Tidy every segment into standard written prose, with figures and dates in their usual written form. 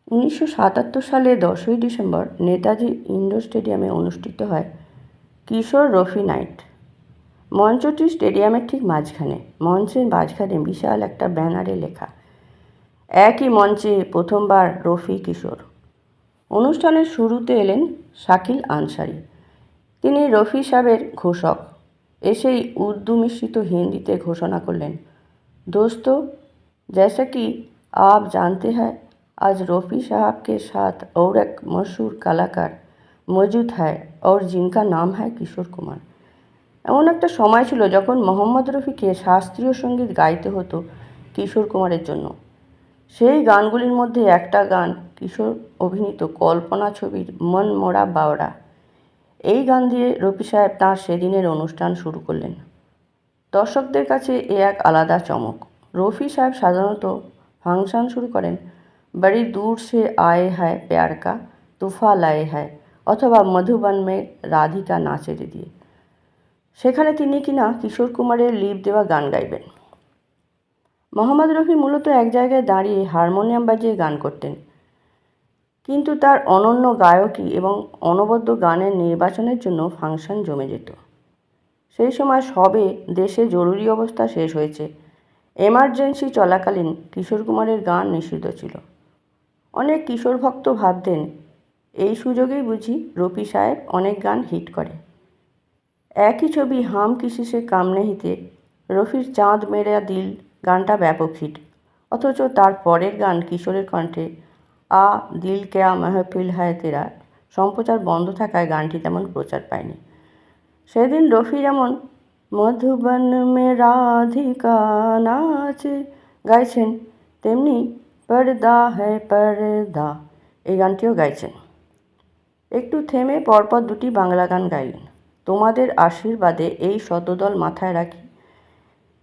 1977 সালে 10ই December Netaji indoor স্টেডিয়ামে অনুষ্ঠিত হয় কিশোর রফি নাইট। মঞ্চটি স্টেডিয়ামের ঠিক মাঝখানে। মঞ্চের মাঝখানে বিশাল একটা ব্যানারে লেখা, একই মঞ্চে প্রথমবার রফি কিশোর। অনুষ্ঠানের শুরুতে এলেন শাকিল আনসারি। তিনি রফি সাহেবের ঘোষক। এসেই উর্দু মিশ্রিত হিন্দিতে ঘোষণা করলেন, दोस्तों, जैसा कि आप जानते हैं, आज रफ़ी साहब के साथ और एक मशहूर कलाकार मौजूद है और जिनका नाम है किशोर कुमार। এমন একটা সময় ছিল যখন মোহাম্মদ রফিকে শাস্ত্রীয় সঙ্গীত গাইতে হতো কিশোর কুমারের জন্য। সেই গানগুলির মধ্যে একটা গান কিশোর অভিনীত কল্পনা ছবির মন মোড়া বাওড়া। এই গান দিয়ে রফি সাহেব তাঁর সেদিনের অনুষ্ঠান শুরু করলেন। দর্শকদের কাছে এ এক আলাদা চমক। রফি সাহেব সাধারণত ফাংশন শুরু করেন বড়ি দূর সে আয়ে হ্যায় প্যার কা তুফা লায়ে হ্যায় অথবা মধুবন মে রাধিকা নাচেরে দিয়ে। সেখানে তিনি কিনা কিশোর কুমারের লিপ দেওয়া গান গাইবেন। মোহাম্মদ রফি মূলত এক জায়গায় দাঁড়িয়ে হারমোনিয়াম বাজিয়ে গান করতেন, কিন্তু তার অনন্য গায়কী এবং অনবদ্য গানের নির্বাচনের জন্য ফাংশন জমে যেত। সেই সময় সবে দেশে জরুরি অবস্থা শেষ হয়েছে। এমার্জেন্সি চলাকালীন কিশোর কুমারের গান নিষিদ্ধ ছিল। অনেক কিশোর ভক্ত ভাবতেন এই সুযোগেই বুঝি রফি সাহেব অনেক গান হিট করে। একই ছবি হাম কিসি সে কাম নেহিতে রফির চাঁদ মেরা দিল গানটা ব্যাপক হিট, অথচ তার পরের গান কিশোরের কণ্ঠে আ দিল কেয়া মেহফিল হায় তেরা সম্প্রচার বন্ধ থাকায় গানটি তেমন প্রচার পায়নি। সেদিন রফি যেমন মধুবন মে রাধিকা নাচে গাইছেন, তেমনি পর্দা হ্যায় পর্দা এই গানটিও গাইছেন। একটু থেমে পরপর দুটি বাংলা গান গাইলেন, তোমাদের আশীর্বাদে এই শতদল মাথায় রাখি,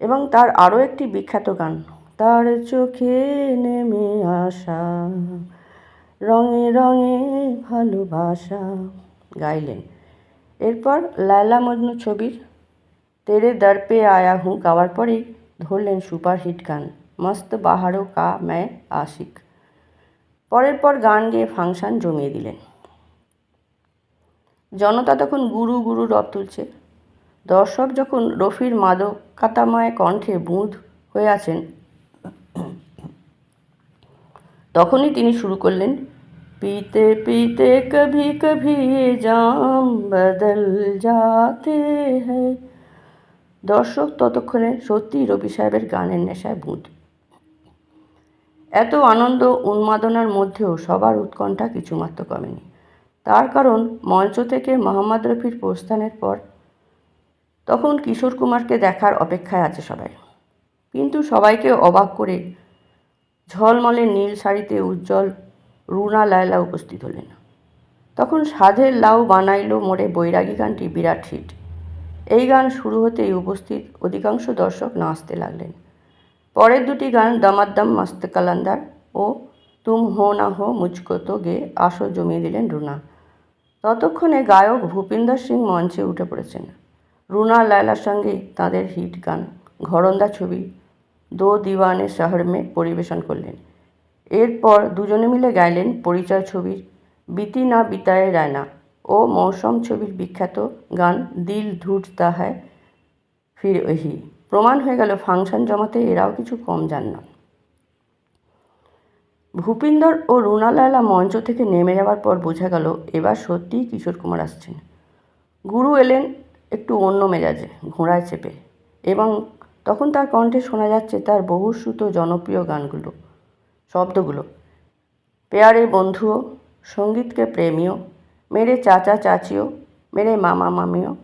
এবং তার আরও একটি বিখ্যাত গান, তার চোখে নেমে আসা রঙে রঙে ভালোবাসা গাইলেন। এরপর লায়লা মজনু ছবির তেরে দর পে আয়া হুঁ গাওয়ার পরেই ধরলেন সুপারহিট গান মস্ত বাহারো কা मैं आशिक। পরের পর গান গেয়ে ফাংশন জমিয়ে দিলেন। জনতা তখন গুরু গুরু রব তুলছে। দর্শক যখন রফির মাদকাতাময় কণ্ঠে বুঁদ হয়ে আছেন, তখনই তিনি শুরু করলেন, पीते पीते कभी कभी ये जाम बदल जाते हैं। দর্শক ততক্ষণে সত্যিই রফি সাহেবের গানের নেশায় বুঁদ। এত আনন্দ উন্মাদনার মধ্যেও সবার উৎকণ্ঠা কিছুমাত্র কমেনি। তার কারণ মঞ্চ থেকে মোহাম্মদ রফির প্রস্থানের পর তখন কিশোর কুমারকে দেখার অপেক্ষায় আছে সবাই। কিন্তু সবাইকে অবাক করে ঝলমলে নীল শাড়িতে উজ্জ্বল রুনা লায়লা উপস্থিত হলেন। তখন সাধের লাউ বানাইলো মোড়ে বৈরাগী গানটি বিরাট হিট। এই গান শুরু হতেই উপস্থিত অধিকাংশ দর্শক নাচতে লাগলেন। পরের দুটি গান দমাদ্দম মস্ত কালান্দার ও তুম হো না হো মুঝকো তো গে আসর জমিয়ে দিলেন রুনা। ততক্ষণে গায়ক ভূপিন্দর সিং মঞ্চে উঠে পড়েছেন। রুনা লায়লার সঙ্গে তাঁদের হিট গান ঘরন্দা ছবি দো দিওয়ানে শহর মে পরিবেশন করলেন। এরপর দুজনে মিলে গাইলেন পরিচয় ছবির বিতি না বিতায়ে রায়না ও মৌসম ছবির বিখ্যাত গান দিল ধুঁটতা হ্যায় ফির ওহি। প্রমাণ হয়ে গেল ফাংশন জমাতে এরাও কিছু কম যান না। ভূপিন্দর ও রুনা লায়লা মঞ্চ থেকে নেমে যাওয়ার পর বোঝা গেল এবার সত্যিই কিশোর কুমার আসছেন। গুরু এলেন একটু অন্য মেজাজে, ঘোড়ায় চেপে, এবং তখন তার কণ্ঠে শোনা যাচ্ছে তার বহুশ্রুত জনপ্রিয় গানগুলো, শব্দগুলো, प्यारे बंधुओं, संगीत के प्रेमियों, मेरे चाचा चाचियों, मेरे मामा मामियों,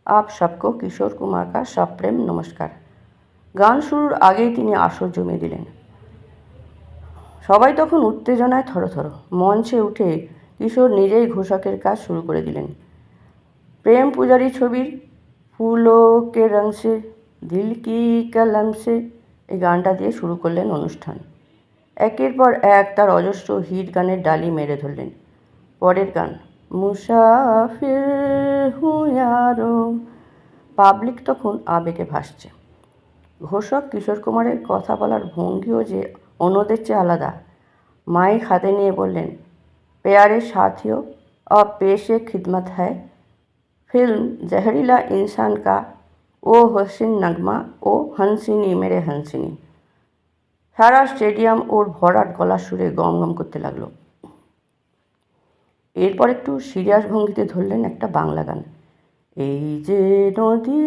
आप सबको किशोर कुमार का सप्रेम नमस्कार। গান শুরুর আগেই তিনি আসর জমিয়ে দিলেন। সবাই তখন উত্তেজনায় থরথর। মঞ্চে উঠে কিশোর নিজেই ঘোষকের কাজ শুরু করে দিলেন। প্রেম পূজারী ছবির ফুলো কে রং সে দিল কি কলম সে এই গানটা দিয়ে শুরু করলেন অনুষ্ঠান। একের পর এক তার অজস্র হিট গানের ডালি মেরে ধরলেন। পরের গান মুসাফির হুঁ ইয়ারো। পাবলিক তখন আবেগে ভাসছে। ঘোষক কিশোর কুমারের কথা বলার ভঙ্গিও যে অন্যদের চেয়ে আলাদা। माइक हाथे निये बोलें, प्यारे साथियों, अब पेशे खिदमत है फिल्म जहरीला इंसान का ओ हसीन नगमा ও হানসিনি মেরে হানসিনি। সারা স্টেডিয়াম ওর ভরাট গলার সুরে গম গম করতে লাগলো। এরপর একটু সিরিয়াস ভঙ্গিতে ধরলেন একটা বাংলা গান। এই যে নদী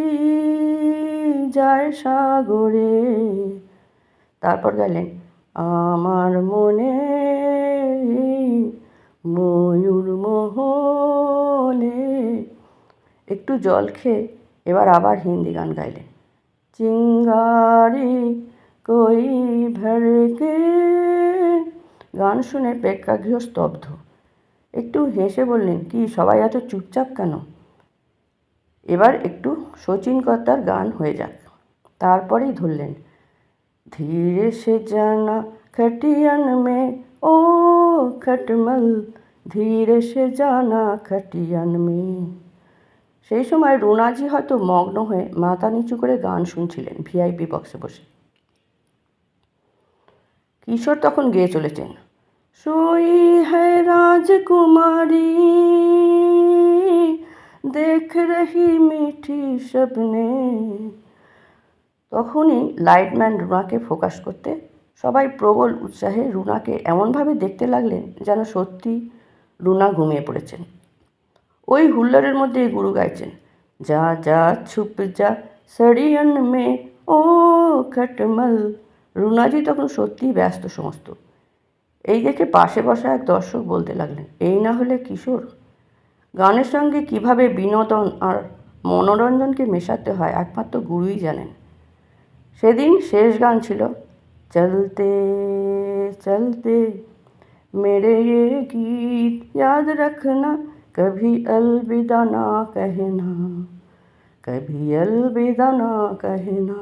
যায় সাগরে। তারপর গাইলেন, আমার মনে ময়ূর মহলে। একটু জল খেয়ে এবার আবার হিন্দি গান গাইলেন। চিঙ্গারি কই ভরকে। গান শুনে প্রেক্ষাগৃহ স্তব্ধ। একটু হেসে বললেন, কি সবাই এত চুপচাপ কেন? এবার একটু শচীন কর্তার গান হয়ে যাক। তারপরেই ধরলেন, ধীরে সে জানা খটিয়ান মে ও খটমল, ধীরে সে জানা খটিয়ান মে। সেই সময় রুনাজি হয়তো মগ্ন হয়ে মাথা নিচু করে গান শুনছিলেন ভিআইপি বক্সে বসে। কিশোর তখন গেয়ে চলেছেন, সোই হ্যায় রাজকুমারী দেখ রহি মিঠি স্বপ্নে। তখনই লাইটম্যান রুনাকে ফোকাস করতে সবাই প্রবল উৎসাহে রুনাকে এমনভাবে দেখতে লাগলেন যেন সত্যি রুনা ঘুমিয়ে পড়েছেন। ওই হুল্লোড়ের মধ্যে গুরু গাইছেন, যা যা ছুপ যা সড়িয়ন মে ও খটমল। রুনাজি তখন সত্যিই ব্যস্ত সমস্ত। এই দেখে পাশে বসা এক দর্শক বলতে লাগলেন, এই না হলে কিশোর। গানের সঙ্গে কিভাবে বিনোদন আর মনোরঞ্জনকে মেশাতে হয় একমাত্র গুরুই জানেন। সেদিন শেষ গান ছিল, চলতে চলতে मेरे ये गीत याद रखना, कभी अलविदा ना कहना, कभी अलविदा ना कहना।